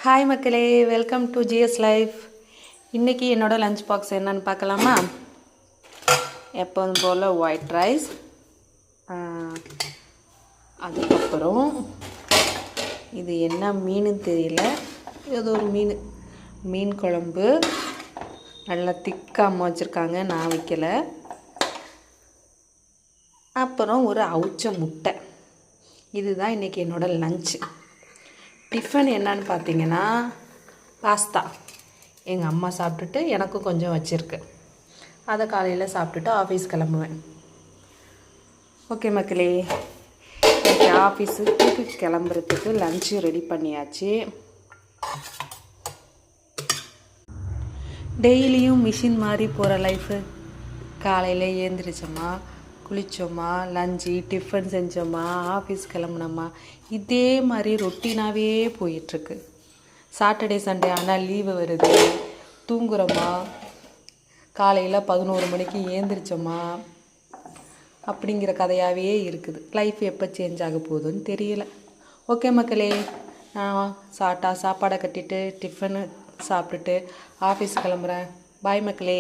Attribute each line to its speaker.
Speaker 1: Hi மக்களே, welcome to GS life. இன்றைக்கி என்னோடய லஞ்ச் பாக்ஸ் என்னன்னு பார்க்கலாமா? எப்போதும் போல் ஒயிட் ரைஸ், அதுக்கப்புறம் இது என்ன மீனுன்னு தெரியல, ஏதோ ஒரு மீன் குழம்பு நல்லா திக்காக அம்மா வச்சுருக்காங்க, நான் வைக்கலை. அப்புறம் ஒரு அவிச்ச முட்டை. இதுதான் இன்றைக்கி என்னோடய லஞ்சு. டிஃபன் என்னன்னு பார்த்தீங்கன்னா பாஸ்தா. எங்கள் அம்மா சாப்பிட்டுட்டு எனக்கும் கொஞ்சம் வச்சுருக்கு, அதை காலையில் சாப்பிட்டுட்டு ஆஃபீஸ் கிளம்புவேன். ஓகே மக்களே, இன்றைக்கி ஆஃபீஸுக்கு கிளம்புறதுக்கு லஞ்சு ரெடி பண்ணியாச்சு. டெய்லியும் மிஷின் மாதிரி போகிற லைஃபு. காலையில் ஏந்திரிச்சோமா, குளித்தோமா, லஞ்சு டிஃபன் செஞ்சோமா, ஆஃபீஸ் கிளம்புனோமா, இதே மாதிரி ரொட்டீனாகவே போயிட்டுருக்கு. சாட்டர்டே சண்டே ஆனால் லீவு வருது, தூங்குறோமா, காலையில் 11 மணிக்கு ஏந்திரிச்சோமா, அப்படிங்கிற கதையாகவே இருக்குது. லைஃப் எப்போ சேஞ்ச் ஆக போகுதுன்னு தெரியல. ஓகே மக்களே, நான் சாப்பாடை கட்டிட்டு டிஃபனு சாப்பிட்டுட்டு ஆஃபீஸ் கிளம்புறேன். பாய் மக்களே.